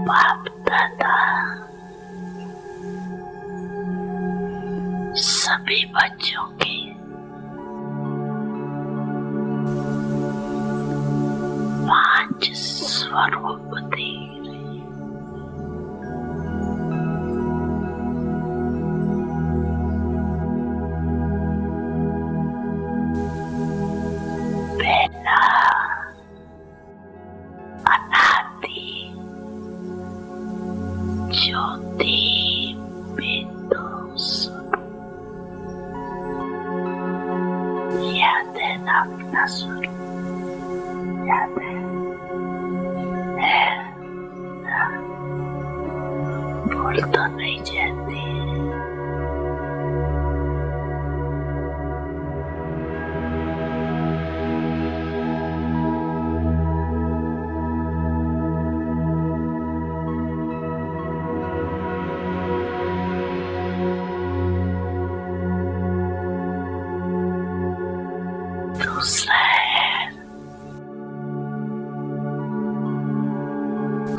बाप दादा सभी बच्चों के पांच स्वरूप दे रहे। पहला अनादि ज्योति बिंदु स्वरूप। याद है ना अपना स्वरूप? याद है ना? भूल तो नहीं जाती। दूसरा है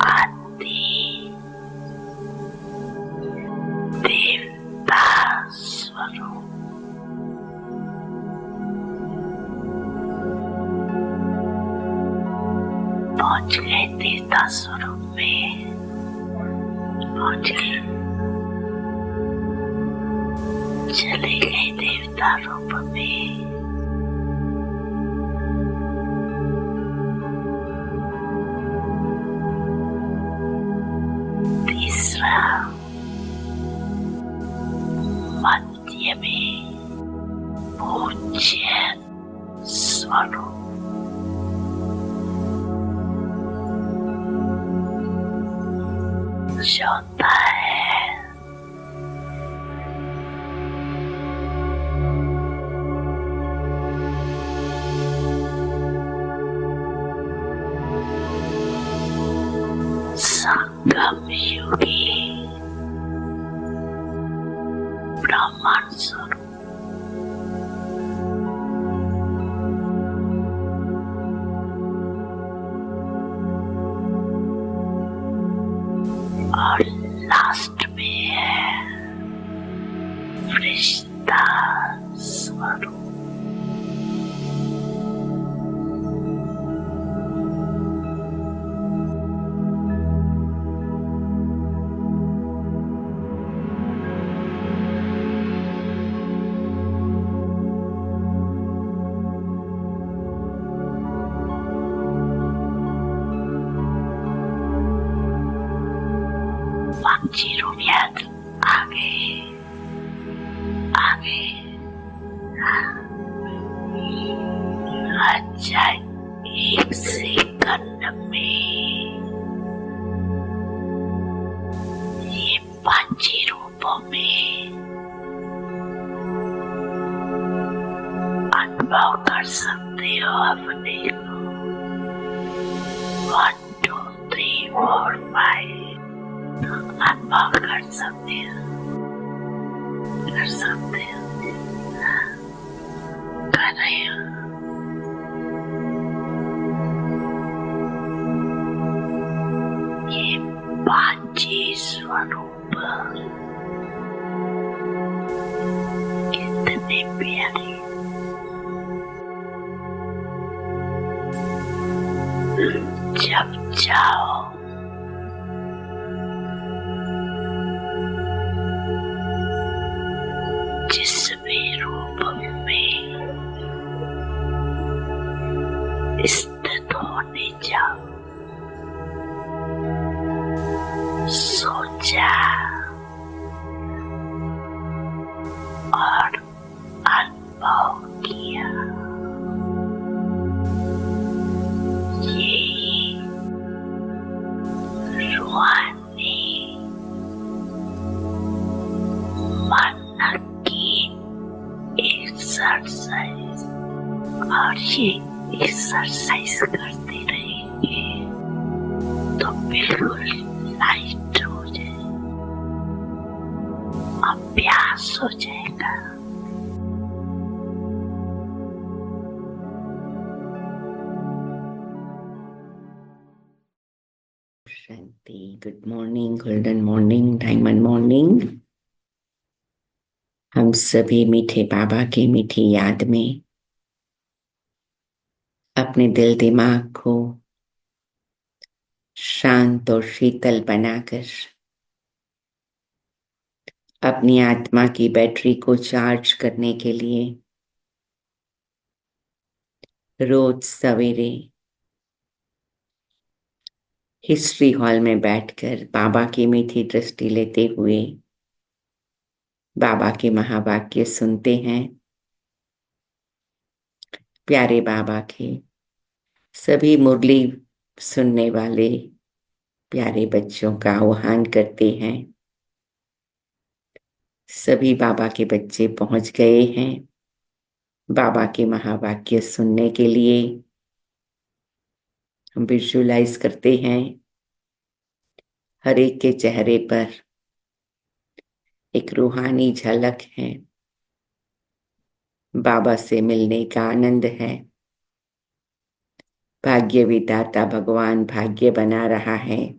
आदि देवता स्वरूप। पहुंच गए देवता स्वरूप में, पहुंच गए, चले गए देवता रूप में। तीसरा मध्य में पूज्य स्वरूप। चौथा है संगम युगी ब्रह्मांड स्वरूप। और लास्ट में है फरिश्ता स्वरूप। पांची रूपियात आगे आगे। अच्छा, एक सेकंड में ये पांची रूपों में अनुभव कर सकते हो अपने को। 1 2 3 4 5 अनुभव कर सकते हो, कर सकते हो, कर रहे हो। ये पांची स्वरूप कितने प्यारे। जब जाओ जिस भी रूप में स्थित होने जाओ, सोचा और अनुभव किया। ये रूहानी मन की एक्सरसाइज, और ये एक्सरसाइज करते रहेंगे तो बिल्कुल लाइट हो जाए, अभ्यास हो जाएगा। शांति। Good morning, golden morning, diamond morning. हम सभी मीठे बाबा की मीठी याद में अपने दिल दिमाग को शांत और शीतल बनाकर अपनी आत्मा की बैटरी को चार्ज करने के लिए रोज सवेरे हिस्ट्री हॉल में बैठकर बाबा की मीठी दृष्टि लेते हुए बाबा के महावाक्य सुनते हैं। प्यारे बाबा के सभी मुरली सुनने वाले प्यारे बच्चों का आह्वान करते हैं। सभी बाबा के बच्चे पहुंच गए हैं बाबा के महावाक्य सुनने के लिए। हम विजुअलाइज करते हैं हर एक के चेहरे पर एक रूहानी झलक है, बाबा से मिलने का आनंद है। भाग्य विधाता भगवान भाग्य बना रहा है,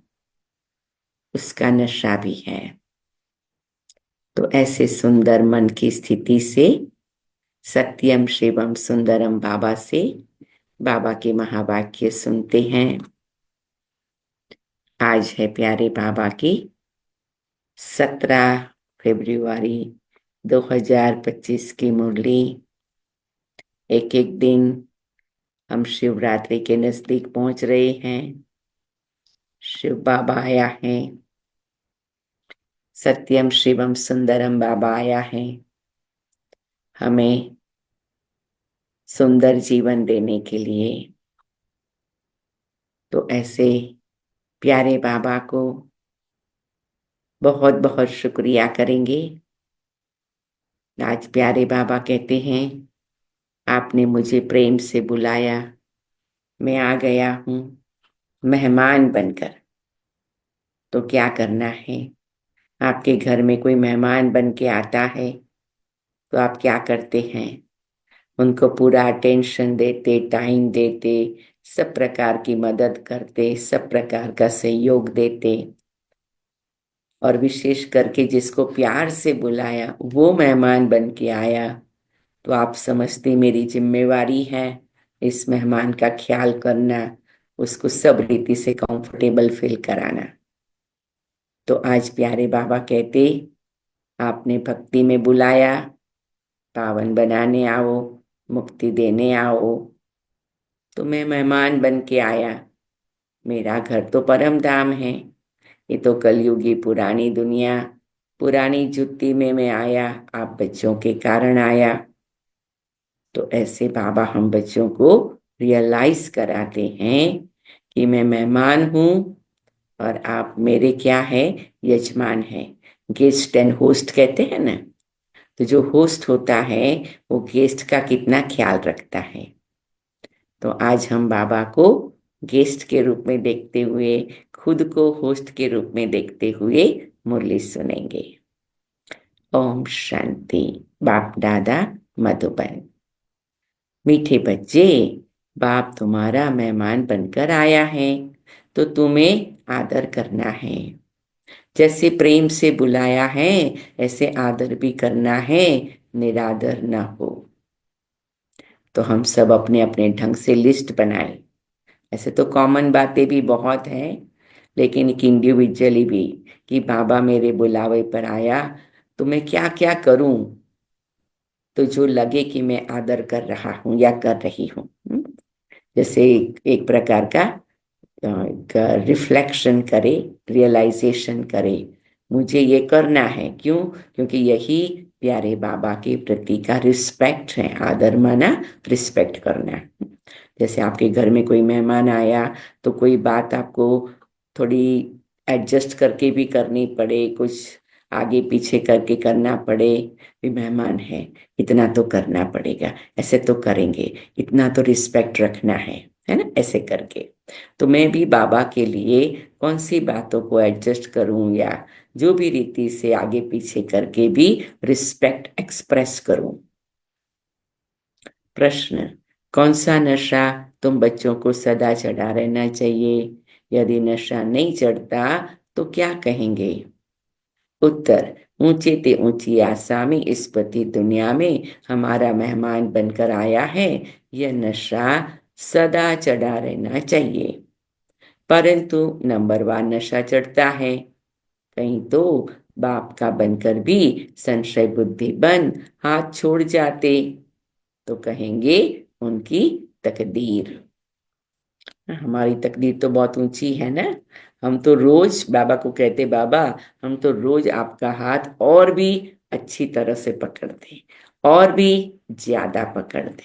उसका नशा भी है। तो ऐसे सुंदर मन की स्थिति से सत्यम शिवम सुंदरम बाबा से बाबा के महावाक्य सुनते हैं। आज है प्यारे बाबा की 17 फरवरी 2025 की मुरली। एक एक दिन हम शिवरात्रि के नजदीक पहुंच रहे हैं। शिव बाबा आया है, सत्यम शिवम सुंदरम बाबा आया है हमें सुंदर जीवन देने के लिए। तो ऐसे प्यारे बाबा को बहुत बहुत शुक्रिया करेंगे। आज प्यारे बाबा कहते हैं, आपने मुझे प्रेम से बुलाया, मैं आ गया हूँ मेहमान बनकर। तो क्या करना है? आपके घर में कोई मेहमान बन के आता है तो आप क्या करते हैं? उनको पूरा अटेंशन देते, टाइम देते, सब प्रकार की मदद करते, सब प्रकार का सहयोग देते। और विशेष करके जिसको प्यार से बुलाया वो मेहमान बन के आया, तो आप समझते मेरी जिम्मेवारी है इस मेहमान का ख्याल करना, उसको सब रीति से कंफर्टेबल फील कराना। तो आज प्यारे बाबा कहते, आपने भक्ति में बुलाया, पावन बनाने आओ, मुक्ति देने आओ। तो मैं मेहमान बन के आया। मेरा घर तो परम धाम है, ये तो कलयुगी पुरानी दुनिया, पुरानी जुत्ती में मैं आया, आप बच्चों के कारण आया। तो ऐसे बाबा हम बच्चों को रियलाइज कराते हैं कि मैं मेहमान हूँ और आप मेरे क्या है, यजमान है। गेस्ट एंड होस्ट कहते हैं ना, तो जो होस्ट होता है वो गेस्ट का कितना ख्याल रखता है। तो आज हम बाबा को गेस्ट के रूप में देखते हुए, खुद को होस्ट के रूप में देखते हुए मुरली सुनेंगे। ओम शांति। बाप दादा मधुबन। मीठे बच्चे, बाप तुम्हारा मेहमान बनकर आया है, तो तुम्हें आदर करना है। जैसे प्रेम से बुलाया है ऐसे आदर भी करना है, निरादर ना हो। तो हम सब अपने अपने ढंग से लिस्ट बनाए। ऐसे तो कॉमन बातें भी बहुत हैं, लेकिन एक इंडिविजुअली भी, कि बाबा मेरे बुलावे पर आया तो मैं क्या क्या करूं, तो जो लगे कि मैं आदर कर रहा हूं या कर रही हूं। जैसे एक प्रकार का रिफ्लेक्शन करे, रियलाइजेशन करे, मुझे ये करना है। क्यों? क्योंकि यही प्यारे बाबा के प्रति का रिस्पेक्ट है। आदर माना रिस्पेक्ट करना। जैसे आपके घर में कोई मेहमान आया तो कोई बात आपको थोड़ी एडजस्ट करके भी करनी पड़े, कुछ आगे पीछे करके करना पड़े, भी मेहमान है, इतना तो करना पड़ेगा, ऐसे तो करेंगे, इतना तो रिस्पेक्ट रखना है ना, ऐसे करके। तो मैं भी बाबा के लिए कौन सी बातों को एडजस्ट करूं, या जो भी रीति से आगे पीछे करके भी रिस्पेक्ट एक्सप्रेस करूं। प्रश्न, कौन सा नशा तुम बच्चों को सदा चढ़ा रहना चाहिए? यदि नशा नहीं चढ़ता तो क्या कहेंगे? उत्तर, ऊंचे ते ऊंची आसामी इस पति दुनिया में हमारा मेहमान बनकर आया है। यह नशा सदा चढ़ा रहना चाहिए। परंतु नंबरवार नशा चढ़ता है। कहीं तो बाप का बनकर भी संशय बुद्धि बन हाथ छोड़ जाते तो कहेंगे उनकी तकदीर। हमारी तकदीर तो बहुत ऊंची है ना। हम तो रोज बाबा को कहते, बाबा हम तो रोज आपका हाथ और भी अच्छी तरह से पकड़ते, और भी ज्यादा पकड़ते,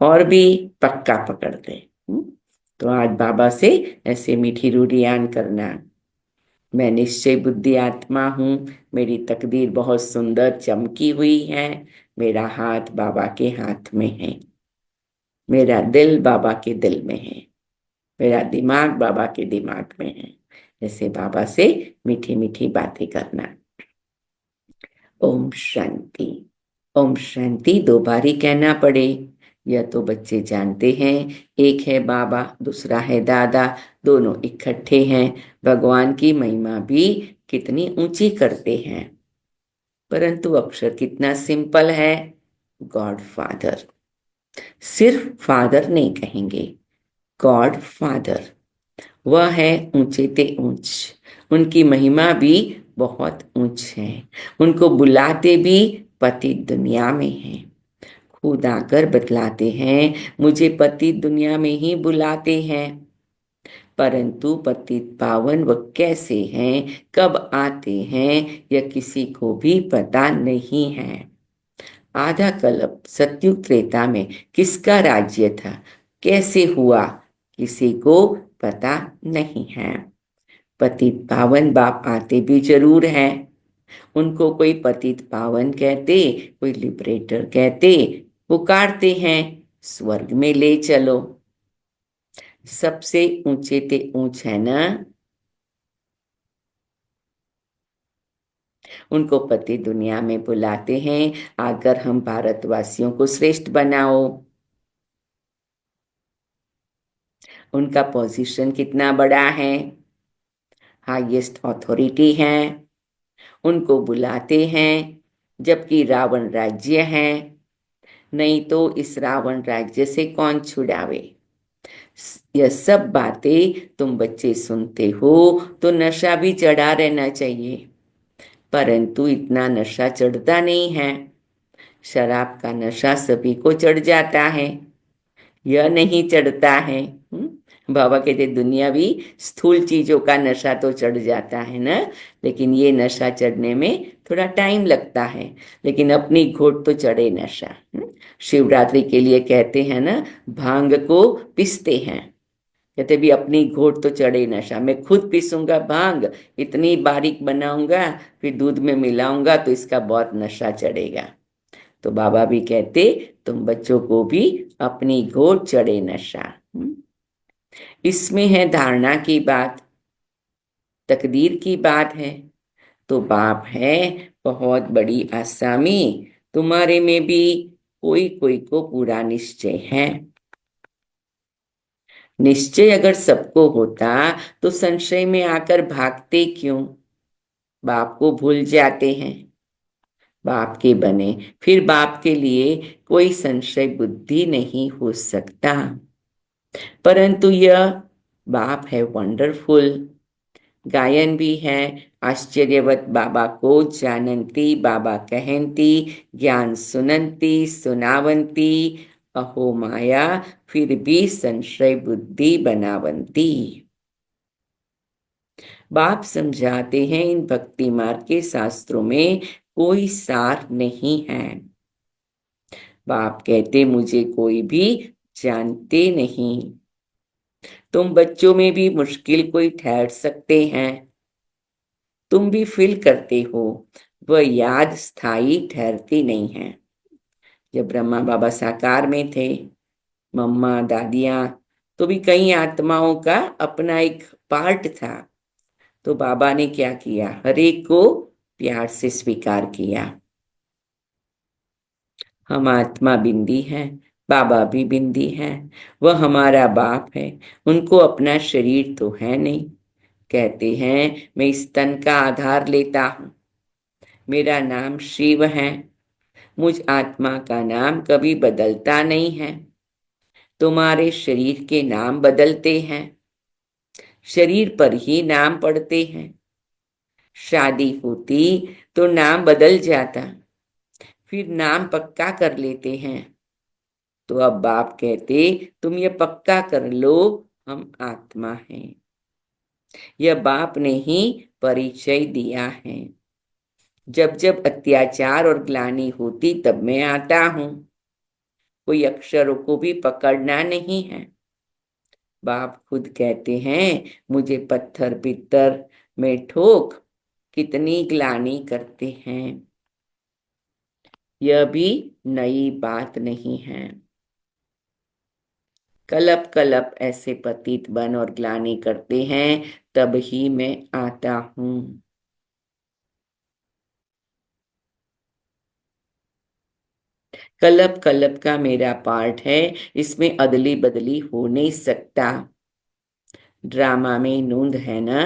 और भी पक्का पकड़ते। तो आज बाबा से ऐसे मीठी रूरियान करना। मैं निश्चय बुद्धि आत्मा हूँ। मेरी तकदीर बहुत सुंदर चमकी हुई है। मेरा हाथ बाबा के हाथ में है। मेरा दिल बाबा के दिल में है। मेरा दिमाग बाबा के दिमाग में है। ऐसे बाबा से मीठी मीठी बातें करना। ओम शांति। ओम शांति 2 बार ही कहना पड़े, यह तो बच्चे जानते हैं। एक है बाबा, दूसरा है दादा, दोनों इकट्ठे हैं। भगवान की महिमा भी कितनी ऊंची करते हैं, परंतु अक्षर कितना सिंपल है, गॉड फादर। सिर्फ फादर नहीं कहेंगे, गॉड फादर। वह है ऊंचे ते ऊंच। उनकी महिमा भी बहुत ऊंच है। उनको बुलाते भी पति दुनिया में है। खुद आकर बतलाते हैं, मुझे पति दुनिया में ही बुलाते हैं। परंतु पतित पावन वह कैसे हैं, कब आते हैं, यह किसी को भी पता नहीं है। आधा कल्प सतयुग त्रेता में किसका राज्य था, कैसे हुआ, किसी को पता नहीं है। पतित पावन बाप आते भी जरूर हैं। उनको कोई पतित पावन कहते, कोई लिबरेटर कहते, पुकारते हैं स्वर्ग में ले चलो। सबसे ऊंचे ते ऊंच है ना। उनको पति दुनिया में बुलाते हैं, आकर हम भारतवासियों को श्रेष्ठ बनाओ। उनका पोजीशन कितना बड़ा है, हाईएस्ट अथॉरिटी है। उनको बुलाते हैं जबकि रावण राज्य है। नहीं तो इस रावण राज्य से कौन छुड़ावे। यह सब बातें तुम बच्चे सुनते हो तो नशा भी चढ़ा रहना चाहिए, परंतु इतना नशा चढ़ता नहीं है। शराब का नशा सभी को चढ़ जाता है, यह नहीं चढ़ता है। बाबा कहते दुनियावी स्थूल चीजों का नशा तो चढ़ जाता है ना, लेकिन ये नशा चढ़ने में थोड़ा टाइम लगता है। लेकिन अपनी घोट तो चढ़े नशा। शिवरात्रि के लिए कहते हैं ना, भांग को पिसते हैं, कहते भी अपनी घोट तो चढ़े नशा। मैं खुद पीसूंगा भांग, इतनी बारीक बनाऊंगा, फिर दूध में मिलाऊंगा तो इसका बहुत नशा चढ़ेगा। तो बाबा भी कहते तुम बच्चों को भी अपनी घोट चढ़े नशा। इसमें है धारणा की बात, तकदीर की बात है। तो बाप है बहुत बड़ी आसामी, तुम्हारे में भी कोई कोई को पूरा निश्चय है। निश्चय अगर सबको होता तो संशय में आकर भागते क्यों। बाप को भूल जाते हैं। बाप के बने फिर बाप के लिए कोई संशय बुद्धि नहीं हो सकता। परंतु यह बाप है वंडरफुल। गायन भी है, आश्चर्यवत बाबा को जानंती बाबा कहंती, ज्ञान सुनंती सुनावंती, अहो माया फिर भी संशय बुद्धि बनावंती। बाप समझाते हैं इन भक्ति मार्ग के शास्त्रों में कोई सार नहीं है। बाप कहते मुझे कोई भी जानते नहीं। तुम बच्चों में भी मुश्किल कोई ठहर सकते हैं, तुम भी फील करते हो, वह याद स्थायी ठहरती नहीं है। जब ब्रह्मा बाबा साकार में थे, मम्मा दादियां, तो भी कई आत्माओं का अपना एक पार्ट था। तो बाबा ने क्या किया, हर एक को प्यार से स्वीकार किया। हम आत्मा बिंदी हैं, बाबा भी बिंदी हैं, वह हमारा बाप है, उनको अपना शरीर तो है नहीं। कहते हैं मैं इस तन का आधार लेता हूँ, मेरा नाम शिव है, मुझ आत्मा का नाम कभी बदलता नहीं है। तुम्हारे शरीर के नाम बदलते हैं, शरीर पर ही नाम पड़ते हैं। शादी होती तो नाम बदल जाता, फिर नाम पक्का कर लेते हैं। तो अब बाप कहते तुम ये पक्का कर लो, हम आत्मा हैं। यह बाप ने ही परिचय दिया है। जब जब अत्याचार और ग्लानि होती तब मैं आता हूं, कोई अक्षरों को भी पकड़ना नहीं है। बाप खुद कहते हैं मुझे पत्थर पित्तर में ठोक कितनी ग्लानि करते हैं। यह भी नई बात नहीं है। कलप कलप ऐसे पतित बन और ग्लानि करते हैं, तब ही मैं आता हूं। कलप कलप का मेरा पार्ट है, इसमें अदली बदली हो नहीं सकता। ड्रामा में नूंद है ना।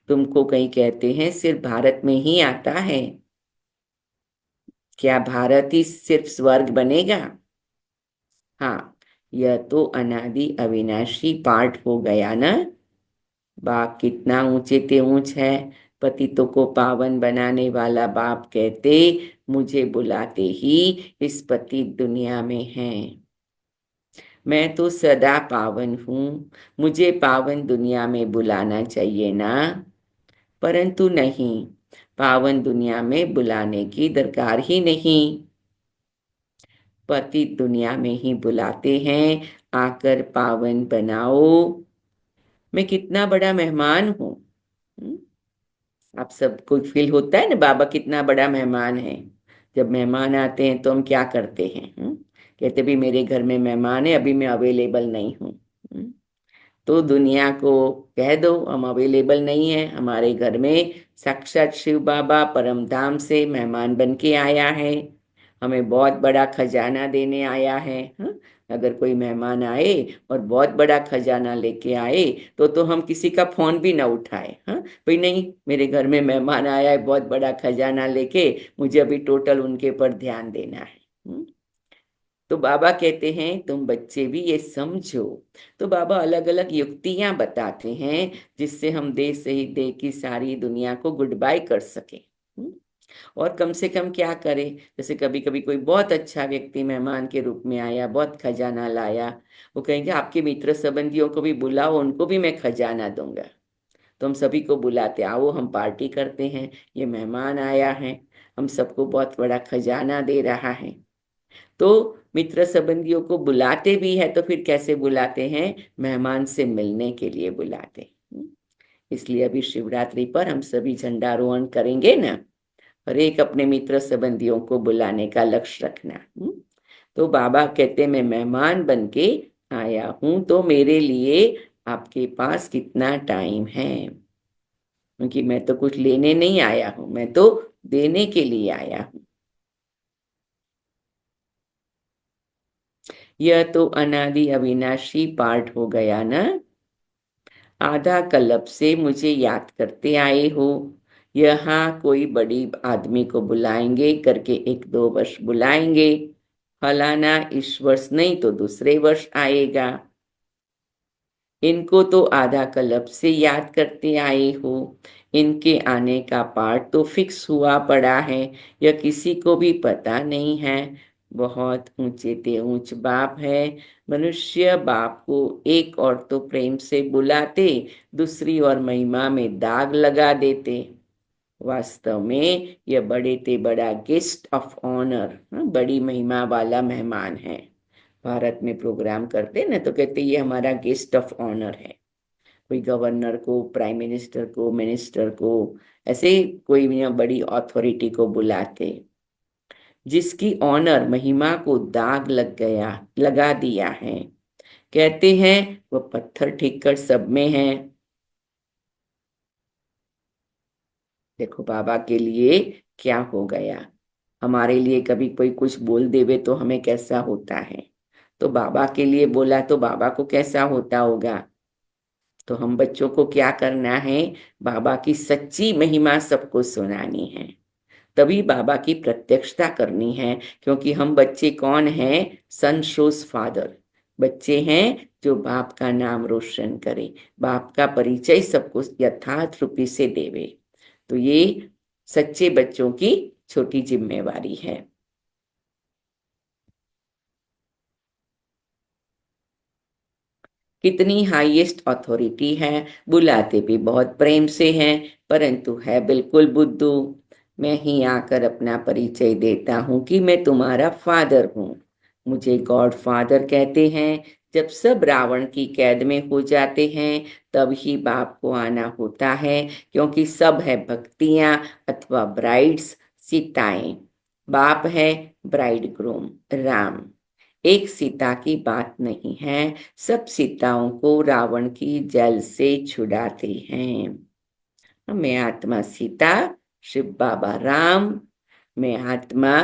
तुमको कहीं कहते हैं सिर्फ भारत में ही आता है, क्या भारत ही सिर्फ स्वर्ग बनेगा? हाँ, यह तो अनादि अविनाशी पार्ट हो गया ना। बाप कितना ऊंचे ते ऊंच है, पतितों को पावन बनाने वाला बाप कहते मुझे बुलाते ही इस पतित दुनिया में है। मैं तो सदा पावन हूँ, मुझे पावन दुनिया में बुलाना चाहिए ना। परंतु नहीं, पावन दुनिया में बुलाने की दरकार ही नहीं। पतित दुनिया में ही बुलाते हैं, आकर पावन बनाओ। मैं कितना बड़ा मेहमान हूँ। हम्म? आप सबको फील होता है ना बाबा कितना बड़ा मेहमान है। जब मेहमान आते हैं तो हम क्या करते हैं? कहते भी मेरे घर में मेहमान है, अभी मैं अवेलेबल नहीं हूँ। हम्म? तो दुनिया को कह दो हम अवेलेबल नहीं है, हमारे घर में साक्षात शिव बाबा परम धाम से मेहमान बन के आया है, हमें बहुत बड़ा खजाना देने आया है। हाँ? अगर कोई मेहमान आए और बहुत बड़ा खजाना लेके आए तो हम किसी का फोन भी ना उठाए। हाँ, भाई नहीं, मेरे घर में मेहमान आया है बहुत बड़ा खजाना लेके, मुझे अभी टोटल उनके पर ध्यान देना है। तो बाबा कहते हैं तुम बच्चे भी ये समझो। तो बाबा अलग अलग युक्तियां बताते हैं जिससे हम देह सहित देह की सारी दुनिया को गुड बाय कर सके। और कम से कम क्या करें, जैसे कभी कभी कोई बहुत अच्छा व्यक्ति मेहमान के रूप में आया, बहुत खजाना लाया, वो कहेंगे आपके मित्र संबंधियों को भी बुलाओ, उनको भी मैं खजाना दूंगा। तो हम सभी को बुलाते, आओ हम पार्टी करते हैं, ये मेहमान आया है, हम सबको बहुत बड़ा खजाना दे रहा है। तो मित्र संबंधियों को बुलाते भी है तो फिर कैसे बुलाते हैं? मेहमान से मिलने के लिए बुलाते हैं। इसलिए अभी शिवरात्रि पर हम सभी झंडारोहण करेंगे ना, और एक अपने मित्र संबंधियों को बुलाने का लक्ष्य रखना। तो बाबा कहते मैं मेहमान बन के आया हूं, तो मेरे लिए आपके पास कितना टाइम है? क्योंकि मैं तो कुछ लेने नहीं आया हूं, मैं तो देने के लिए आया हूं। यह तो अनादि अविनाशी पार्ट हो गया ना। आधा कल्प से मुझे याद करते आए हो, यहाँ कोई बड़ी आदमी को बुलाएंगे करके एक दो वर्ष बुलाएंगे, फलाना इस वर्ष नहीं तो दूसरे वर्ष आएगा। इनको तो आधा कल्प से याद करते आए हो, इनके आने का पार्ट तो फिक्स हुआ पड़ा है, यह किसी को भी पता नहीं है। बहुत ऊंचे ते ऊंच बाप है। मनुष्य बाप को एक और तो प्रेम से बुलाते, दूसरी और महिमा में दाग लगा देते। वास्तव में यह बड़े ते बड़ा गेस्ट ऑफ ऑनर, बड़ी महिमा वाला मेहमान है। भारत में प्रोग्राम करते ना तो कहते ये हमारा गेस्ट ऑफ ऑनर है। कोई गवर्नर को, प्राइम मिनिस्टर को, मिनिस्टर को, ऐसे कोई भी बड़ी अथॉरिटी को बुलाते, जिसकी ऑनर महिमा को दाग लग गया, लगा दिया है। कहते हैं वह पत्थर ठीक कर सब में है। देखो बाबा के लिए क्या हो गया। हमारे लिए कभी कोई कुछ बोल देवे तो हमें कैसा होता है, तो बाबा के लिए बोला तो बाबा को कैसा होता होगा। तो हम बच्चों को क्या करना है, बाबा की सच्ची महिमा सबको सुनानी है, तभी बाबा की प्रत्यक्षता करनी है। क्योंकि हम बच्चे कौन हैं, सन शोज फादर, बच्चे हैं जो बाप का नाम रोशन करे, बाप का परिचय सबको यथार्थ रूपी से देवे। तो ये सच्चे बच्चों की छोटी जिम्मेवारी है। कितनी हाईएस्ट अथॉरिटी है, बुलाते भी बहुत प्रेम से हैं, परंतु है बिल्कुल बुद्धू। मैं ही आकर अपना परिचय देता हूँ कि मैं तुम्हारा फादर हूँ। मुझे गॉड फादर कहते हैं। जब सब रावण की कैद में हो जाते हैं तब ही बाप को आना होता है, क्योंकि सब है भक्तियां अथवा ब्राइड्स, सीताएं। बाप है ब्राइड ग्रूम राम। एक सीता की बात नहीं है, सब सीताओं को रावण की जेल से छुड़ाते हैं। मैं आत्मा सीता, शिव बाबा राम। मैं आत्मा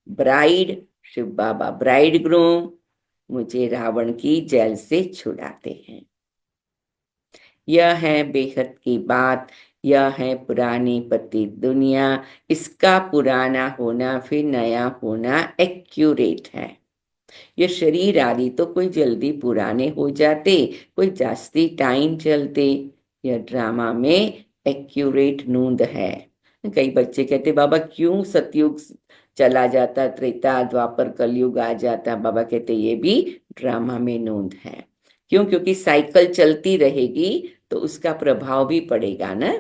ब्राइड, शिव बाबा ब्राइड ग्रूम। मुझे रावण की जेल से छुड़ाते हैं। यह है बेहद की बात, यह है पुरानी पति दुनिया। इसका पुराना होना फिर नया होना एक्यूरेट है। ये शरीर आदि तो कोई जल्दी पुराने हो जाते, कोई जास्ती टाइम चलते। यह ड्रामा में एक्यूरेट नूंद है। कई बच्चे कहते बाबा क्यों सतयुग चला जाता, त्रेता द्वापर कलयुग आ जाता। बाबा कहते ये भी ड्रामा में नूंद है। क्यों? क्योंकि साइकिल चलती रहेगी तो उसका प्रभाव भी पड़ेगा ना।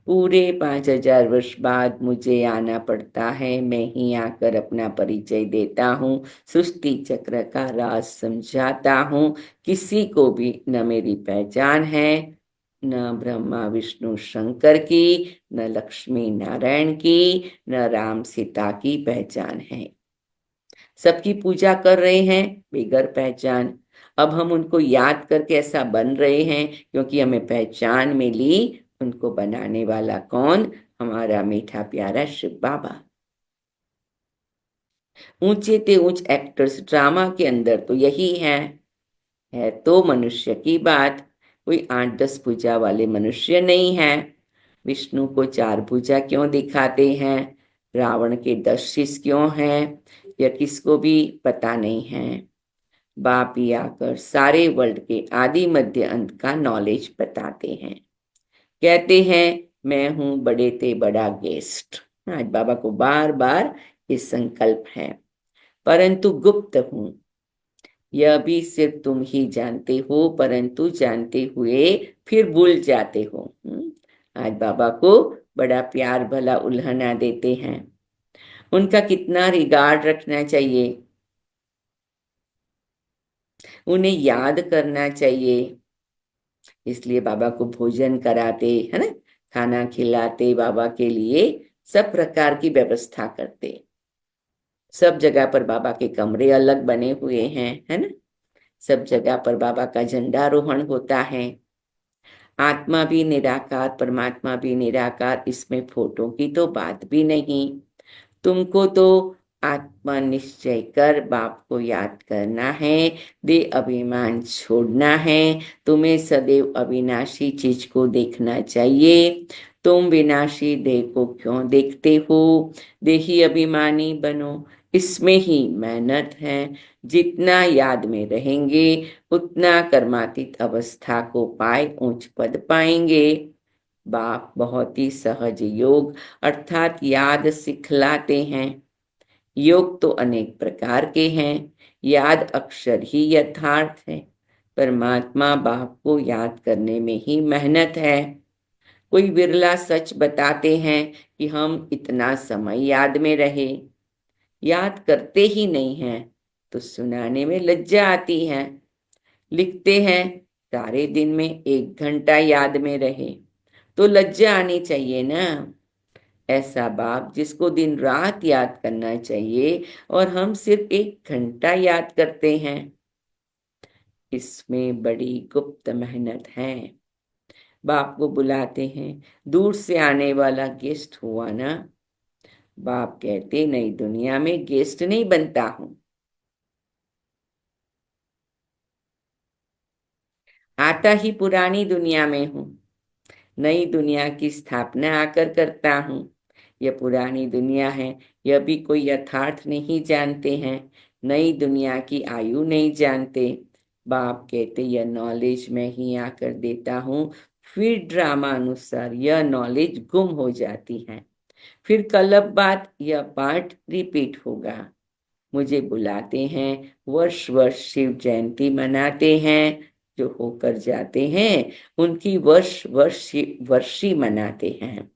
पूरे 5,000 वर्ष बाद मुझे आना पड़ता है, मैं ही आकर अपना परिचय देता हूँ, सृष्टि चक्र का राज समझाता हूँ। किसी को भी न मेरी पहचान है, न ब्रह्मा विष्णु शंकर की, न लक्ष्मी नारायण की, न राम सीता की पहचान है। सबकी पूजा कर रहे हैं बेगर पहचान। अब हम उनको याद करके ऐसा बन रहे हैं क्योंकि हमें पहचान मिली। उनको बनाने वाला कौन, हमारा मीठा प्यारा शिव बाबा। ऊंचे ते ऊंच एक्टर्स ड्रामा के अंदर तो यही है तो मनुष्य की बात। कोई 8-10 भुजा वाले मनुष्य नहीं है। विष्णु को 4 भुजा क्यों दिखाते हैं, रावण के 10 शीश क्यों हैं, यह किसको भी पता नहीं है। बाप ही आकर सारे वर्ल्ड के आदि मध्य अंत का नॉलेज बताते हैं। कहते हैं मैं हूं बड़े ते बड़ा गेस्ट। आज बाबा को बार बार ये संकल्प है। परंतु गुप्त हूं, यह भी सिर्फ तुम ही जानते हो, परंतु जानते हुए फिर भूल जाते हो। आज बाबा को बड़ा प्यार भला उल्हाना देते हैं। उनका कितना रिगार्ड रखना चाहिए, उन्हें याद करना चाहिए। इसलिए बाबा को भोजन कराते है ना, खाना खिलाते, बाबा के लिए सब प्रकार की व्यवस्था करते। सब जगह पर बाबा के कमरे अलग बने हुए हैं, है ना। सब जगह पर बाबा का झंडारोहण होता है। आत्मा भी निराकार, परमात्मा भी निराकार, इसमें फोटो की तो बात भी नहीं। तुमको तो आत्मा निश्चय कर बाप को याद करना है, दे अभिमान छोड़ना है। तुम्हें सदैव अविनाशी चीज को देखना चाहिए। तुम विनाशी देह को क्यों देखते हो, देही अभिमानी बनो। इसमें ही मेहनत है। जितना याद में रहेंगे उतना कर्मातीत अवस्था को पाए ऊंच पद पाएंगे। बाप बहुत ही सहज योग अर्थात याद सिखलाते हैं। योग तो अनेक प्रकार के हैं, याद अक्षर ही यथार्थ है। परमात्मा बाप को याद करने में ही मेहनत है। कोई विरला सच बताते हैं कि हम इतना समय याद में रहे, याद करते ही नहीं हैं तो सुनाने में लज्जा आती है। लिखते हैं सारे दिन में 1 घंटा याद में रहे, तो लज्जा आनी चाहिए ना। ऐसा बाप जिसको दिन रात याद करना चाहिए और हम सिर्फ 1 घंटा याद करते हैं, इसमें बड़ी गुप्त मेहनत है। बाप को बुलाते हैं, दूर से आने वाला गेस्ट हुआ ना, बाप कहते नई दुनिया में गेस्ट नहीं बनता हूं, आता ही पुरानी दुनिया में हूं। नई दुनिया की स्थापना आकर करता हूं। यह पुरानी दुनिया है, यह भी कोई यथार्थ नहीं जानते हैं। नई दुनिया की आयु नहीं जानते। बाप कहते यह नॉलेज मैं ही आकर देता हूँ। फिर ड्रामा अनुसार यह नॉलेज गुम हो जाती है। फिर कलब बाद यह पार्ट रिपीट होगा। मुझे बुलाते हैं, वर्ष वर्ष शिव जयंती मनाते हैं। जो होकर जाते हैं उनकी वर्ष वर्ष वर्षी मनाते हैं।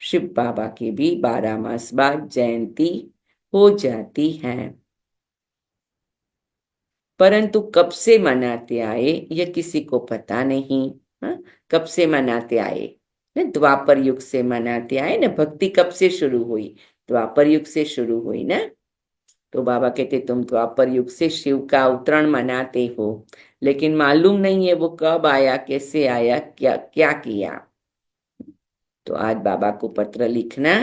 शिव बाबा की भी 12 मास बाद जयंती हो जाती है। परंतु कब से मनाते आए यह किसी को पता नहीं। हाँ? कब से मनाते आए? न द्वापर युग से मनाते आए ना। भक्ति कब से शुरू हुई? द्वापर युग से शुरू हुई ना। तो बाबा कहते तुम द्वापर युग से शिव का अवतरण मनाते हो, लेकिन मालूम नहीं है वो कब आया, कैसे आया, क्या क्या किया। तो आज बाबा को पत्र लिखना,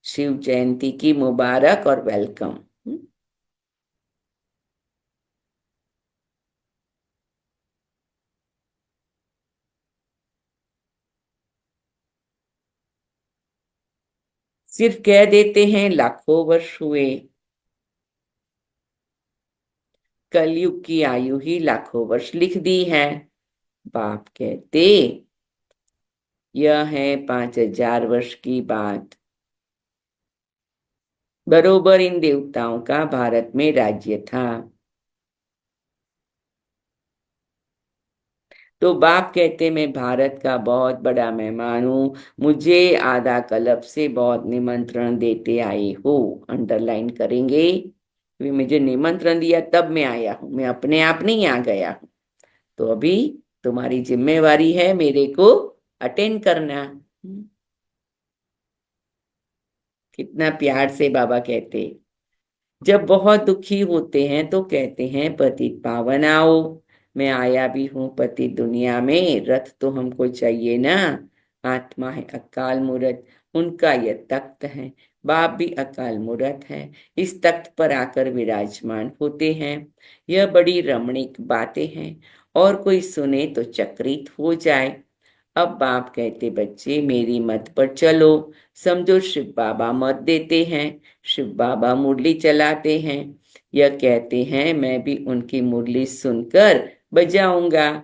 शिव जयंती की मुबारक और वेलकम। सिर्फ कह देते हैं लाखों वर्ष हुए। कलयुग की आयु ही लाखों वर्ष लिख दी है। बाप कहते यह है 5000 वर्ष की बात। बरोबर इन देवताओं का भारत में राज्य था। तो बाप कहते मैं भारत का बहुत बड़ा मेहमान हूँ। मुझे आधा कल्प से बहुत निमंत्रण देते आए हो। अंडरलाइन करेंगे। वे मुझे निमंत्रण दिया तब मैं आया हूँ, मैं अपने आप नहीं आ गया हूँ। तो अभी तुम्हारी जिम्मेवारी है मेरे को अटेंड करना। कितना प्यार से बाबा कहते। जब बहुत दुखी होते हैं तो कहते हैं पतित पावन आओ। मैं आया भी हूं पतित दुनिया में। रथ तो हमको चाहिए ना। आत्मा है अकाल मूर्त, उनका यह तख्त है। बाप भी अकाल मूर्त है, इस तख्त पर आकर विराजमान होते हैं। यह बड़ी रमणीक बातें हैं, और कोई सुने तो चकित हो जाए। अब बाप कहते बच्चे मेरी मत पर चलो। समझो शिव बाबा मत देते हैं। शिव बाबा मुरली चलाते हैं। यह कहते हैं मैं भी उनकी मुरली सुनकर बजाऊंगा।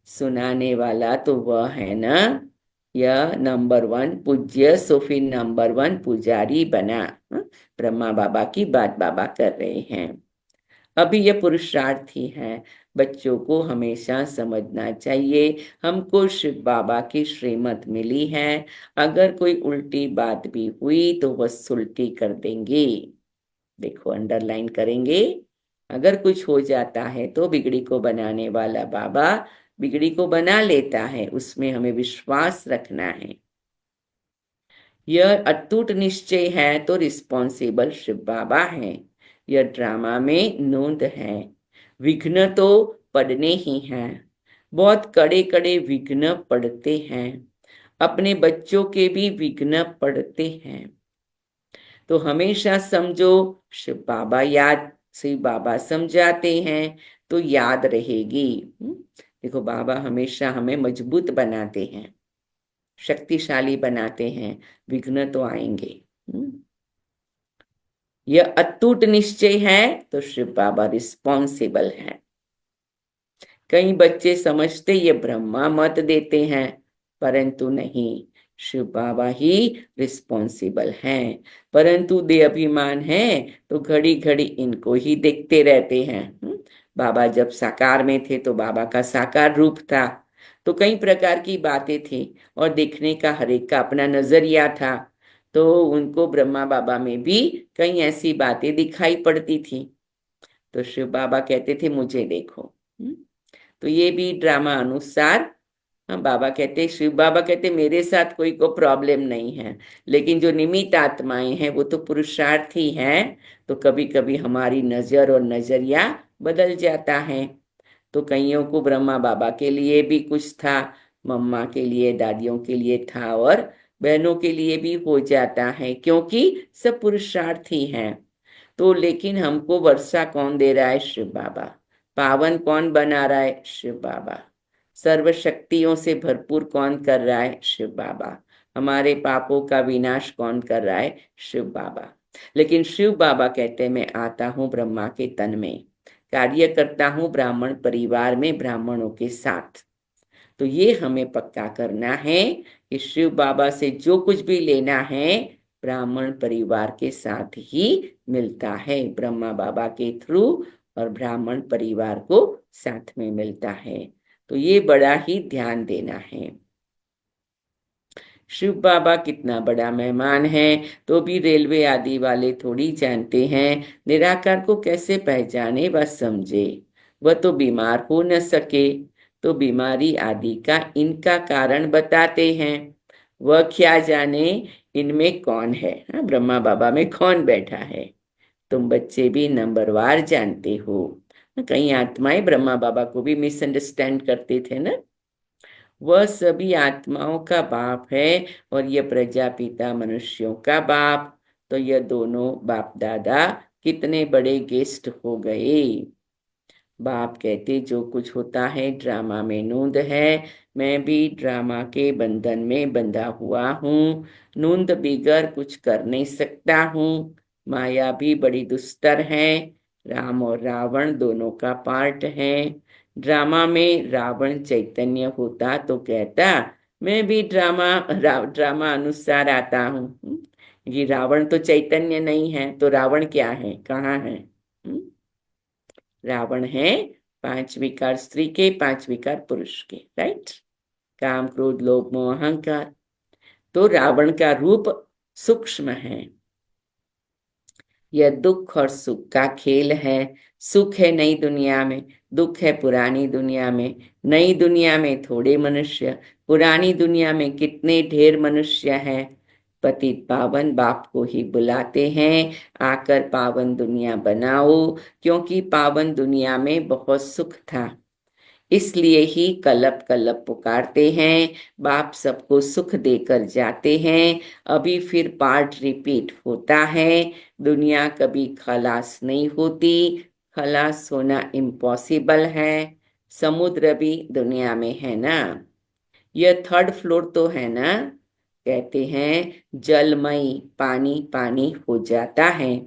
सुनाने वाला तो वह है ना। यह नंबर 1 पूज्य सोफी नंबर 1 पुजारी बना। हाँ? ब्रह्मा बाबा की बात बाबा कर रहे हैं। अभी यह पुरुषार्थ ही है। बच्चों को हमेशा समझना चाहिए हमको शिव बाबा की श्रीमत मिली है। अगर कोई उल्टी बात भी हुई तो वह सुलटी कर देंगे। देखो अंडरलाइन करेंगे। अगर कुछ हो जाता है तो बिगड़ी को बनाने वाला बाबा बिगड़ी को बना लेता है, उसमें हमें विश्वास रखना है। यह अटूट निश्चय है तो रिस्पॉन्सिबल शिव बाबा है। यह ड्रामा में नोंद है। विघ्न तो पड़ने ही हैं। बहुत कड़े कड़े विघ्न पड़ते हैं। अपने बच्चों के भी विघ्न पड़ते हैं। तो हमेशा समझो शिव बाबा याद, शिव बाबा समझाते हैं तो याद रहेगी। देखो बाबा हमेशा हमें मजबूत बनाते हैं, शक्तिशाली बनाते हैं। विघ्न तो आएंगे। यह अटूट निश्चय है तो शिव बाबा रिस्पॉन्सिबल है। कई बच्चे समझते ये ब्रह्मा मत देते हैं, परंतु नहीं, शिव बाबा ही रिस्पॉन्सिबल हैं। परंतु दे अभिमान है तो घड़ी घड़ी इनको ही देखते रहते हैं। बाबा जब साकार में थे तो बाबा का साकार रूप था, तो कई प्रकार की बातें थी और देखने का हर एक का अपना नजरिया था। तो उनको ब्रह्मा बाबा में भी कई ऐसी बातें दिखाई पड़ती थी। तो शिव बाबा कहते थे मुझे देखो। तो ये भी ड्रामा अनुसार। हाँ, बाबा कहते, शिव बाबा कहते मेरे साथ कोई को प्रॉब्लम नहीं है, लेकिन जो निमित्त आत्माएं हैं वो तो पुरुषार्थी हैं। तो कभी कभी हमारी नजर और नजरिया बदल जाता है। तो कईयों को ब्रह्मा बाबा के लिए भी कुछ था, मम्मा के लिए दादियों के लिए था, और बहनों के लिए भी हो जाता है, क्योंकि सब पुरुषार्थी हैं। तो लेकिन हमको वर्षा कौन दे रहा है? शिव बाबा। पावन कौन बना रहा है? शिव बाबा। सर्व शक्तियों से भरपूर कौन कर रहा है? शिव बाबा। हमारे पापों का विनाश कौन कर रहा है? शिव बाबा। लेकिन शिव बाबा कहते हैं, मैं आता हूं ब्रह्मा के तन में, कार्य करता हूं ब्राह्मण परिवार में, ब्राह्मणों के साथ। तो ये हमें पक्का करना है कि शिव बाबा से जो कुछ भी लेना है ब्राह्मण परिवार के साथ ही मिलता है, ब्रह्मा बाबा के थ्रू, और ब्राह्मण परिवार को साथ में मिलता है। तो ये बड़ा ही ध्यान देना है। शिव बाबा कितना बड़ा मेहमान है, तो भी रेलवे आदि वाले थोड़ी जानते हैं। निराकार को कैसे पहचाने व समझे? वह तो बीमार हो न सके, तो बीमारी आदि का इनका कारण बताते हैं। वह क्या जाने इनमें कौन है? हाँ, ब्रह्मा बाबा में कौन बैठा है? तुम बच्चे भी नंबरवार जानते हो। कई आत्माएं ब्रह्मा बाबा को भी मिसअंडरस्टैंड करते थे ना। वह सभी आत्माओं का बाप है, और यह प्रजापिता मनुष्यों का बाप। तो यह दोनों बाप दादा कितने बड़े गेस्ट हो गए। बाप कहते, जो कुछ होता है ड्रामा में नूंद है, मैं भी ड्रामा के बंधन में बंधा हुआ हूँ। नूंद बिगर कुछ कर नहीं सकता हूँ। माया भी बड़ी दुस्तर है। राम और रावण दोनों का पार्ट है। ड्रामा में रावण चैतन्य होता तो कहता, मैं भी ड्रामा अनुसार आता हूँ। ये रावण तो चैतन्य नहीं है, तो रावण क्या है, कहाँ है? रावण है पांच विकार स्त्री के, पांच विकार पुरुष के, राइट? काम क्रोध लोभ मोह अहंकार। तो रावण का रूप सूक्ष्म है। यह दुख और सुख का खेल है। सुख है नई दुनिया में, दुख है पुरानी दुनिया में। नई दुनिया में थोड़े मनुष्य, पुरानी दुनिया में कितने ढेर मनुष्य हैं। पतित पावन बाप को ही बुलाते हैं, आकर पावन दुनिया बनाओ। क्योंकि पावन दुनिया में बहुत सुख था, इसलिए ही कलप कलप पुकारते हैं। बाप सबको सुख देकर जाते हैं। अभी फिर पार्ट रिपीट होता है। दुनिया कभी खलास नहीं होती, खलास होना इम्पॉसिबल है। समुद्र भी दुनिया में है ना। यह थर्ड फ्लोर तो है ना। कहते हैं जलमय पानी पानी हो जाता है,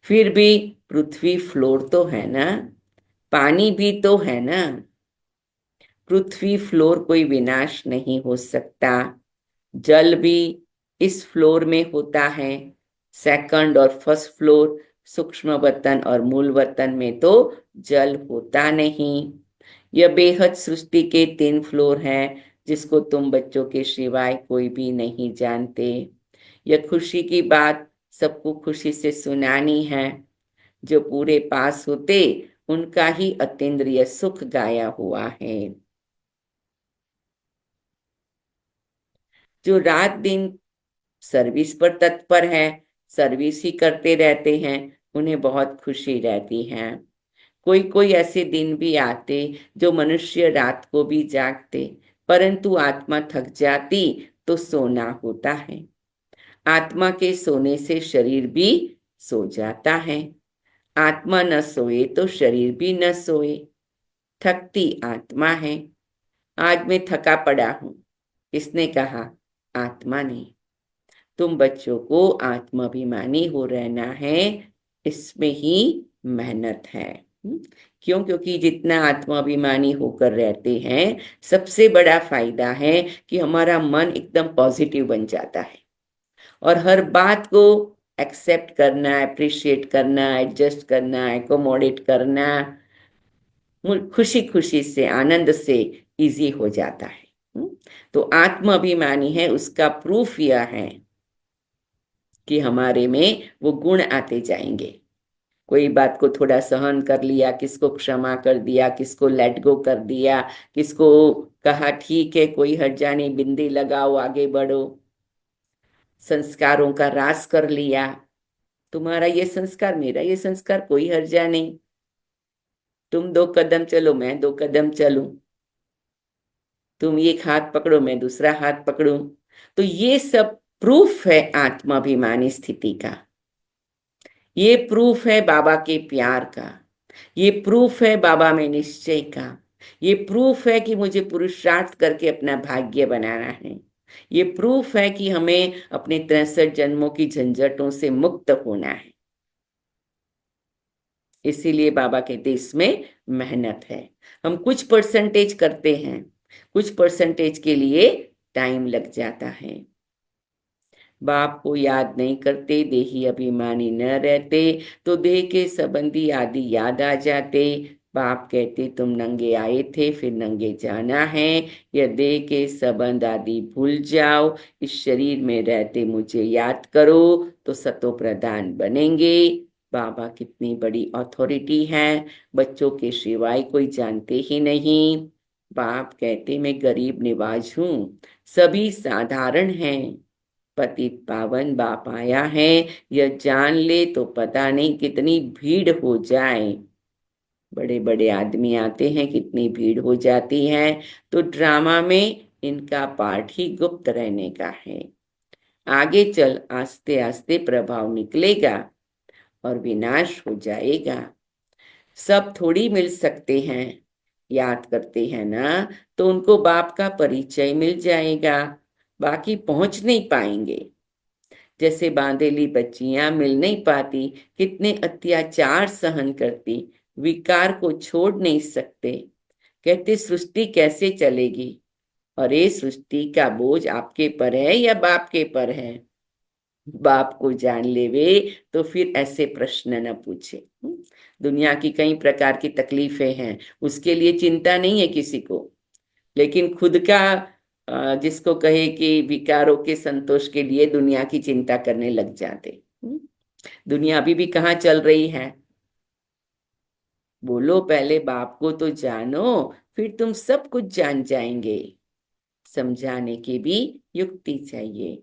फिर भी पृथ्वी फ्लोर तो है ना, पानी भी तो है ना। पृथ्वी फ्लोर कोई विनाश नहीं हो सकता। जल भी इस फ्लोर में होता है। सेकंड और फर्स्ट फ्लोर, सूक्ष्म वतन और मूल वतन में तो जल होता नहीं। यह बेहद सृष्टि के 3 फ्लोर हैं, जिसको तुम बच्चों के सिवाय कोई भी नहीं जानते। यह खुशी की बात सबको खुशी से सुनानी है। जो पूरे पास होते उनका ही अतीन्द्रिय सुख गाया हुआ है। जो रात दिन सर्विस पर तत्पर है, सर्विस ही करते रहते हैं, उन्हें बहुत खुशी रहती है। कोई कोई ऐसे दिन भी आते जो मनुष्य रात को भी जागते, परंतु आत्मा थक जाती तो सोना होता है। आत्मा के सोने से शरीर भी सो जाता है। आत्मा न सोए तो शरीर भी न सोए। थकती आत्मा है। आज मैं थका पड़ा हूं, किसने कहा? आत्मा ने। तुम बच्चों को आत्माभिमानी हो रहना है, इसमें ही मेहनत है। क्यों? क्योंकि जितना आत्माभिमानी होकर रहते हैं, सबसे बड़ा फायदा है कि हमारा मन एकदम पॉजिटिव बन जाता है, और हर बात को एक्सेप्ट करना, अप्रिशिएट करना, एडजस्ट करना, एकोमोडेट करना खुशी खुशी से, आनंद से इजी हो जाता है। तो आत्माभिमानी है, उसका प्रूफ यह है कि हमारे में वो गुण आते जाएंगे। कोई बात को थोड़ा सहन कर लिया, किसको क्षमा कर दिया, किसको लेट गो कर दिया, किसको कहा ठीक है कोई हर्जा नहीं, बिंदी लगाओ आगे बढ़ो, संस्कारों का रास कर लिया। तुम्हारा ये संस्कार, मेरा ये संस्कार, कोई हर्जा नहीं। तुम 2 कदम चलो, मैं 2 कदम चलूं। तुम एक हाथ पकड़ो, मैं दूसरा हाथ पकड़ूं। तो ये सब प्रूफ है आत्माभिमानी स्थिति का। ये प्रूफ है बाबा के प्यार का। ये प्रूफ है बाबा में निश्चय का। ये प्रूफ है कि मुझे पुरुषार्थ करके अपना भाग्य बनाना है। ये प्रूफ है कि हमें अपने 63 जन्मों की झंझटों से मुक्त होना है। इसीलिए बाबा कहते इसमें मेहनत है। हम कुछ परसेंटेज करते हैं, कुछ परसेंटेज के लिए टाइम लग जाता है। बाप को याद नहीं करते, देही अभिमानी न रहते, तो देह के संबंधी आदि याद आ जाते। बाप कहते तुम नंगे आए थे, फिर नंगे जाना है। यह देह के संबंध आदि भूल जाओ, इस शरीर में रहते मुझे याद करो, तो सतो प्रधान बनेंगे। बाबा कितनी बड़ी अथॉरिटी है, बच्चों के सिवाय कोई जानते ही नहीं। बाप कहते मैं गरीब निवाज हूँ, सभी साधारण हैं। पतित पावन बाप आया है, यह जान ले तो पता नहीं कितनी भीड़ हो जाए। बड़े बड़े आदमी आते हैं, कितनी भीड़ हो जाती है। तो ड्रामा में इनका पार्ट ही गुप्त रहने का है। आगे चल आस्ते आस्ते प्रभाव निकलेगा और विनाश हो जाएगा। सब थोड़ी मिल सकते हैं, याद करते हैं ना, तो उनको बाप का परिचय मिल जाएगा, बाकी पहुंच नहीं पाएंगे। जैसे बांधेली बच्चियां मिल नहीं पाती, कितने अत्याचार सहन करती, विकार को छोड़ नहीं सकते। कहते सृष्टि कैसे चलेगी? अरे सृष्टि का बोझ आपके पर है या बाप के पर है? बाप को जान लेवे तो फिर ऐसे प्रश्न न पूछे। दुनिया की कई प्रकार की तकलीफें हैं, उसके लिए चिंता नहीं है किसी को, लेकिन खुद का जिसको कहे कि विकारों के संतोष के लिए दुनिया की चिंता करने लग जाते। दुनिया अभी भी कहाँ चल रही है? बोलो पहले बाप को तो जानो, फिर तुम सब कुछ जान जाएंगे। समझाने की भी युक्ति चाहिए।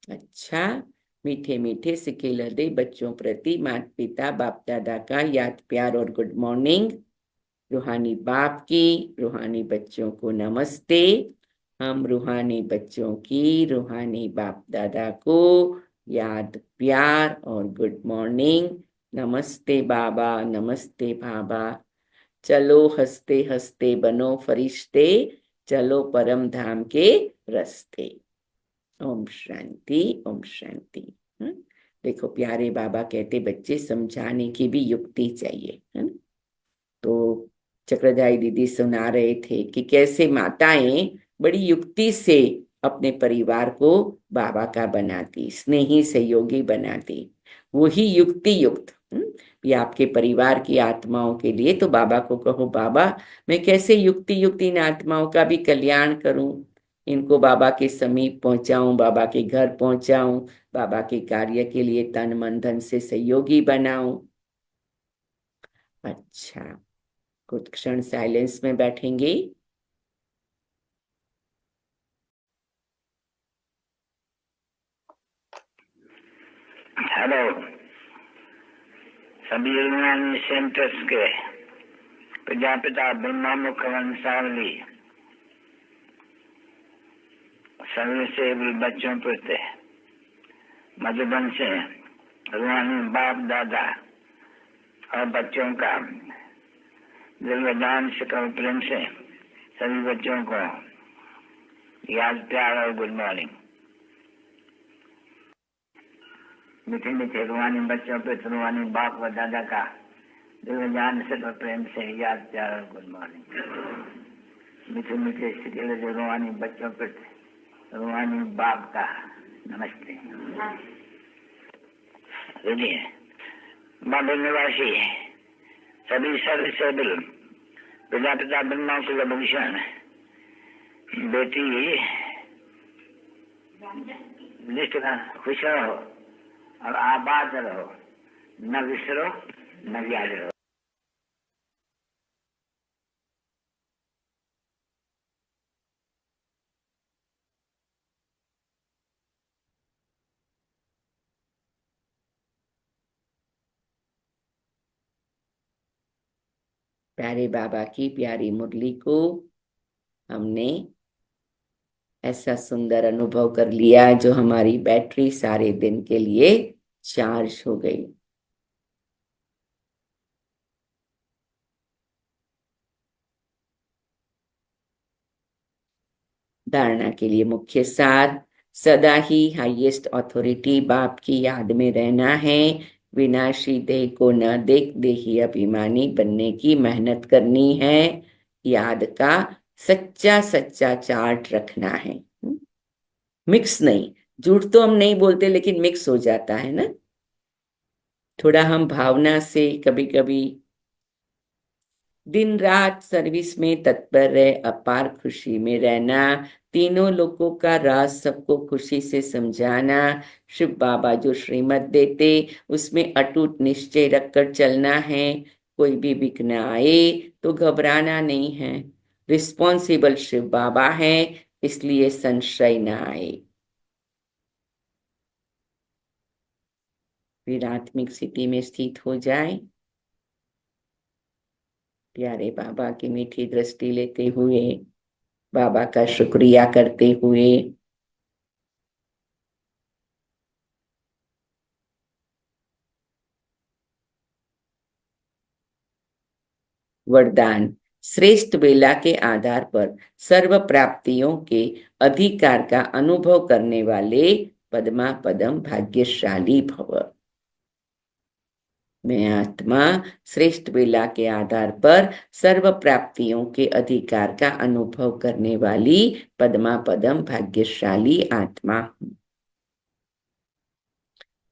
अच्छा, मीठे मीठे सिके लदे बच्चों प्रति माता पिता बाप दादा का याद प्यार और गुड मॉर्निंग। रूहानी बाप की रूहानी बच्चों को नमस्ते। हम रूहानी बच्चों की रूहानी बाप दादा को याद प्यार और गुड मॉर्निंग। नमस्ते बाबा, नमस्ते बाबा। चलो हंसते हंसते बनो फरिश्ते, चलो परम धाम के रास्ते। ओम शांति, ओम शांति। हम्म? देखो प्यारे बाबा कहते बच्चे समझाने की भी युक्ति चाहिए, है ना? तो चक्रधारी दीदी सुना रहे थे कि कैसे माताएं बड़ी युक्ति से अपने परिवार को बाबा का बनाती, स्नेही सहयोगी बनाती। वही युक्ति युक्त। ये आपके परिवार की आत्माओं के लिए तो बाबा को कहो बाबा मैं कैसे युक्ति युक्त इन आत्माओं का भी कल्याण करूं, इनको बाबा के समीप पहुंचाऊं, बाबा के घर पहुंचाऊं, बाबा के कार्य के लिए तन मन धन से सहयोगी बनाऊं। अच्छा, कुछ क्षण साइलेंस में बैठेंगे। हेलो, सभी यूनानी सेंटर्स के प्रजापिता ब्रह्मा मुख वंशावली सभी से भी बच्चों प्रति मधुबन से रूहानी बाप दादा और बच्चों का दिलवदान से प्रेम से सभी बच्चों को याद प्यार और गुड मॉर्निंग। मीठे मीठे रूहानी बच्चों पे रूहानी बाप व दादा का दिलवदान से प्रेम से याद प्यार और गुड मॉर्निंग। मीठे मीठे सिकेले रूहानी बच्चों पे रूहानी बाप का नमस्ते। बाबा निवासी सभी सर्विसेबल प्रजापिता ब्रह्मा कुलभूषण बेटी लिस्ट का खुश रहो और आबाद रहो, न विसरो न याद रहो। प्यारे बाबा की प्यारी मुरली को हमने ऐसा सुंदर अनुभव कर लिया जो हमारी बैटरी सारे दिन के लिए चार्ज हो गई। धारणा के लिए मुख्य सार, सदा ही हाईएस्ट अथॉरिटी बाप की याद में रहना है। विनाशी देह को न देख देही अभिमानी बनने की मेहनत करनी है। याद का सच्चा सच्चा चार्ट रखना है। मिक्स नहीं, झूठ तो हम नहीं बोलते लेकिन मिक्स हो जाता है ना। थोड़ा हम भावना से कभी कभी दिन रात सर्विस में तत्पर रहे, अपार खुशी में रहना, तीनों लोगों का राज सबको खुशी से समझाना, शिव बाबा जो श्रीमत देते उसमें अटूट निश्चय रखकर चलना है। कोई भी विघ्न आए तो घबराना नहीं है। रिस्पॉन्सिबल शिव बाबा है, इसलिए संशय न आए। विरात्मिक स्थिति में स्थित हो जाए। प्यारे बाबा की मीठी दृष्टि लेते हुए, बाबा का शुक्रिया करते हुए, वरदान, श्रेष्ठ बेला के आधार पर सर्व प्राप्तियों के अधिकार का अनुभव करने वाले पद्मा पदम भाग्यशाली भव। मैं आत्मा श्रेष्ठ बेला के आधार पर सर्व प्राप्तियों के अधिकार का अनुभव करने वाली पद्मा पदम भाग्यशाली आत्मा हूँ।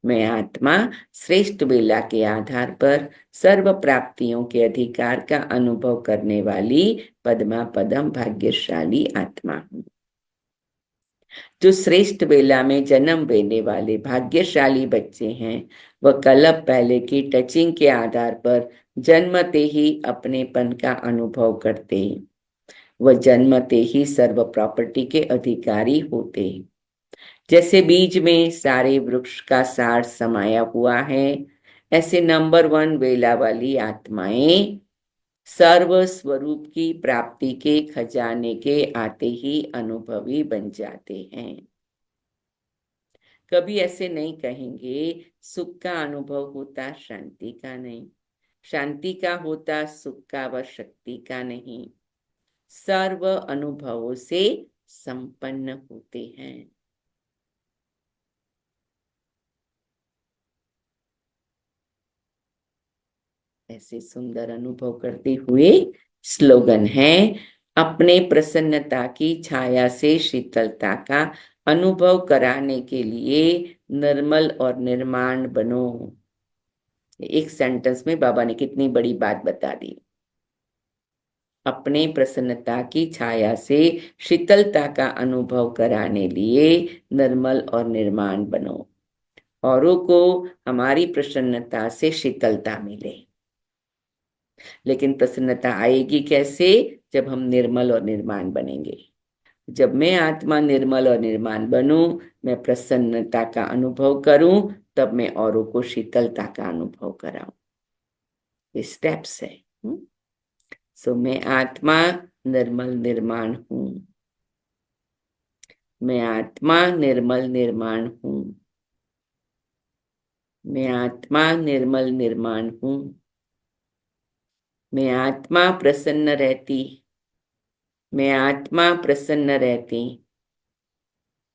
मैं आत्मा श्रेष्ठ बेला के आधार पर सर्व प्राप्तियों के अधिकार का अनुभव करने वाली पद्मा पदम भाग्यशाली आत्मा हूँ। जो श्रेष्ठ बेला में जन्म लेने वाले भाग्यशाली बच्चे हैं, वह कल्प पहले की टचिंग के आधार पर जन्मते ही अपनेपन का अनुभव करते हैं। वह जन्मते ही सर्व प्रॉपर्टी के अधिकारी होते हैं। जैसे बीज में सारे वृक्ष का सार समाया हुआ है, ऐसे नंबर 1 वेला वाली आत्माएं सर्व स्वरूप की प्राप्ति के खजाने के आते ही अनुभवी बन जाते हैं। कभी ऐसे नहीं कहेंगे सुख का अनुभव होता शांति का नहीं, शांति का होता सुख का व शक्ति का नहीं। सर्व अनुभवों से संपन्न होते हैं। ऐसे सुंदर अनुभव करते हुए स्लोगन है, अपने प्रसन्नता की छाया से शीतलता का अनुभव कराने के लिए निर्मल और निर्माण बनो। एक सेंटेंस में बाबा ने कितनी बड़ी बात बता दी। अपने प्रसन्नता की छाया से शीतलता का अनुभव कराने लिए निर्मल और निर्माण बनो। औरों को हमारी प्रसन्नता से शीतलता मिले। लेकिन प्रसन्नता आएगी कैसे? जब हम निर्मल और निर्माण बनेंगे। जब मैं आत्मा निर्मल और निर्माण बनूं, मैं प्रसन्नता का अनुभव करूं, तब मैं औरों को शीतलता का अनुभव कराऊं। ये स्टेप्स है। सो मैं आत्मा निर्मल निर्माण हूं। मैं आत्मा निर्मल निर्माण हूं। मैं आत्मा निर्मल निर्माण हूं। मैं आत्मा प्रसन्न रहती। मैं आत्मा प्रसन्न रहती।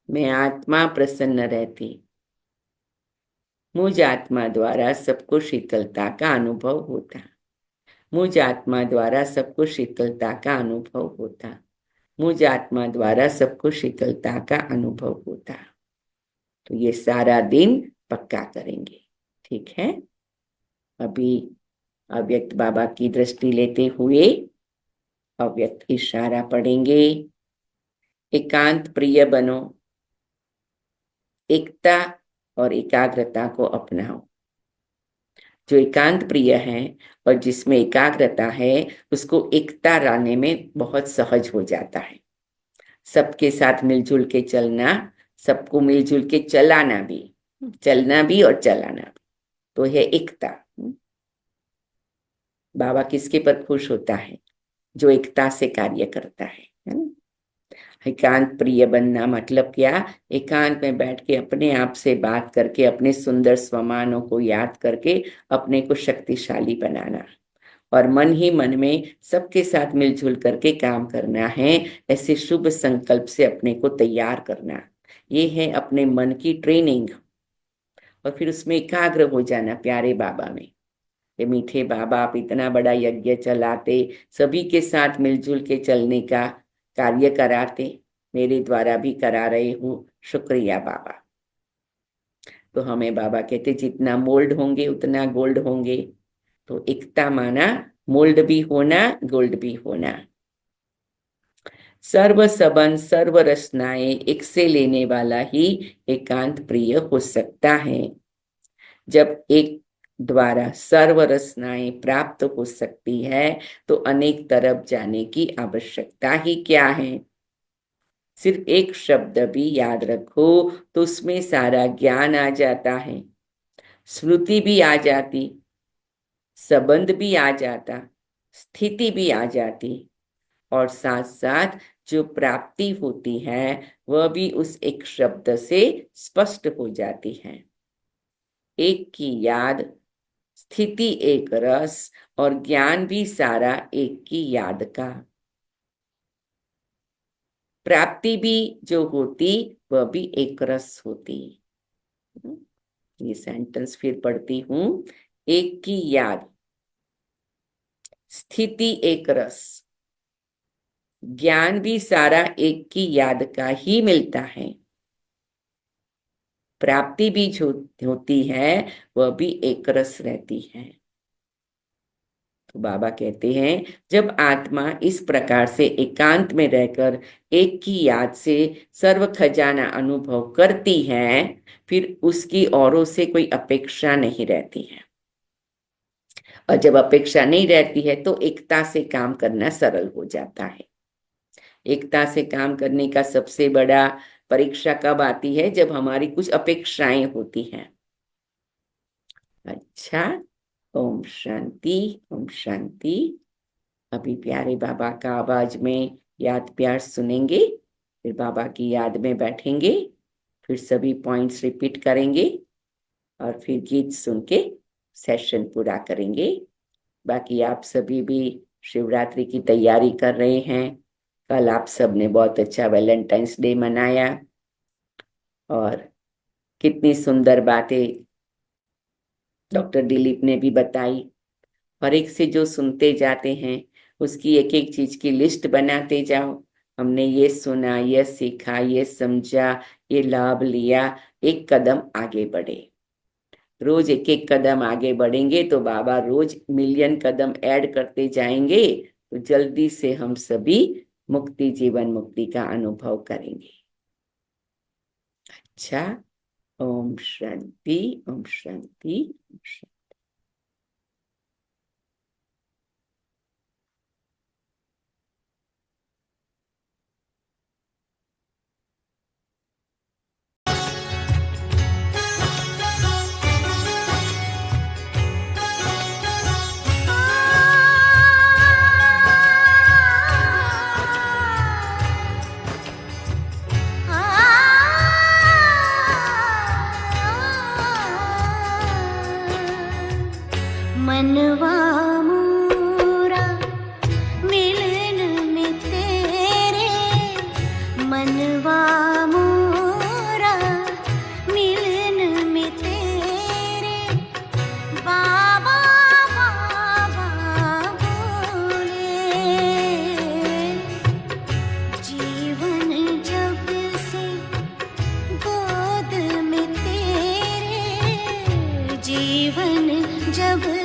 मैं आत्मा प्रसन्न रहती। मुझ आत्मा द्वारा सबको शीतलता का अनुभव होता। मुझ आत्मा द्वारा सबको शीतलता का अनुभव होता। मुझ आत्मा द्वारा सबको शीतलता का अनुभव होता। तो ये सारा दिन पक्का करेंगे, ठीक है? अभी अव्यक्त बाबा की दृष्टि लेते हुए अव्यक्त इशारा पढ़ेंगे। एकांत प्रिय बनो। एकता और एकाग्रता को अपनाओ। जो एकांत प्रिय है और जिसमें एकाग्रता है, उसको एकता लाने में बहुत सहज हो जाता है। सबके साथ मिलजुल के चलना, सबको मिलजुल के चलाना भी, चलना भी और चलाना भी, तो है एकता। बाबा किसके पर खुश होता है? जो एकता से कार्य करता है ना? एकांत प्रिय बनना मतलब क्या? एकांत में बैठ के अपने आप से बात करके, अपने सुंदर स्वमानों को याद करके अपने को शक्तिशाली बनाना, और मन ही मन में सबके साथ मिलजुल करके काम करना है। ऐसे शुभ संकल्प से अपने को तैयार करना, ये है अपने मन की ट्रेनिंग। और फिर उसमें एकाग्र हो जाना प्यारे बाबा में। ये मीठे बाबा, आप इतना बड़ा यज्ञ चलाते, सभी के साथ मिलजुल के चलने का कार्य कराते, मेरे द्वारा भी करा रहे हो, शुक्रिया बाबा। तो हमें बाबा कहते जितना मोल्ड होंगे उतना गोल्ड होंगे। तो एकता माना मोल्ड भी होना, गोल्ड भी होना। सर्व संबंध सर्व रचनाएं एक से लेने वाला ही एकांत प्रिय हो सकता है। जब एक द्वारा सर्व रचनाएं प्राप्त हो सकती है तो अनेक तरफ जाने की आवश्यकता ही क्या है। सिर्फ एक शब्द भी याद रखो तो उसमें सारा ज्ञान आ जाता है, स्मृति भी आ जाती, संबंध भी आ जाता, स्थिति भी आ जाती, और साथ साथ जो प्राप्ति होती है वह भी उस एक शब्द से स्पष्ट हो जाती है। एक की याद, स्थिति एक रस, और ज्ञान भी सारा एक की याद का। प्राप्ति भी जो होती वह भी एक रस होती। ये सेंटेंस फिर पढ़ती हूं। एक की याद, स्थिति एक रस, ज्ञान भी सारा एक की याद का ही मिलता है। प्राप्ति भी जो होती है वह भी एक रस रहती है। तो बाबा कहते हैं जब आत्मा इस प्रकार से एकांत में रहकर एक की याद से सर्व खजाना अनुभव करती है, फिर उसकी औरों से कोई अपेक्षा नहीं रहती है। और जब अपेक्षा नहीं रहती है तो एकता से काम करना सरल हो जाता है। एकता से काम करने का सबसे बड़ा परीक्षा कब आती है? जब हमारी कुछ अपेक्षाएं होती हैं। अच्छा, ओम शांति, ओम शांति। अभी प्यारे बाबा का आवाज में याद प्यार सुनेंगे, फिर बाबा की याद में बैठेंगे, फिर सभी पॉइंट्स रिपीट करेंगे और फिर गीत सुन के सेशन पूरा करेंगे। बाकी आप सभी भी शिवरात्रि की तैयारी कर रहे हैं। कल आप सब ने बहुत अच्छा वैलेंटाइंस डे मनाया और कितनी सुंदर बातें डॉक्टर दिलीप ने भी बताई। और एक से जो सुनते जाते हैं उसकी एक एक चीज की लिस्ट बनाते जाओ। हमने ये सुना, ये सीखा, ये समझा, ये लाभ लिया, एक कदम आगे बढ़े। रोज एक एक कदम आगे बढ़ेंगे तो बाबा रोज मिलियन कदम ऐड करते जाएंगे, तो जल्दी से हम सभी मुक्ति, जीवन मुक्ति का अनुभव करेंगे। अच्छा, ओम शांति, ओम शांति, ओम शांति। मनवा मोरा मिलन में तेरे, मनवा मोरा मिलन में तेरे, बाबा बाबा बोले। जीवन जब से गोद में तेरे, जीवन जब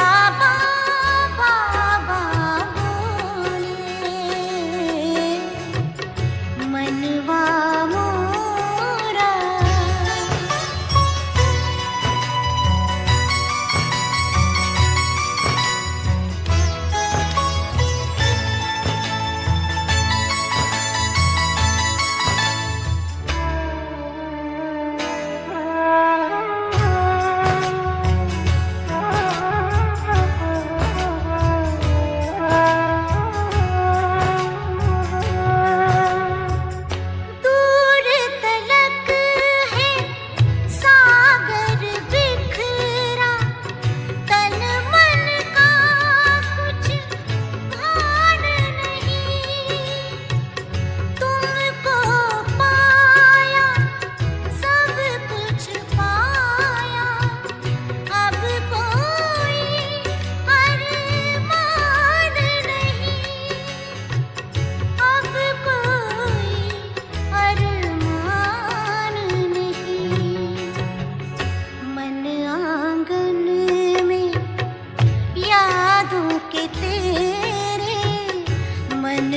बाबा बाबा बोले मनवा मोरा। दूर तलक है सागर बिखरा, तन मन का कुछ भान नहीं। तुमको पाया सब कुछ पाया, अब कोई अरमान नहीं, अब कोई अरमान नहीं। मन आंगन में यादों के तेरे, मन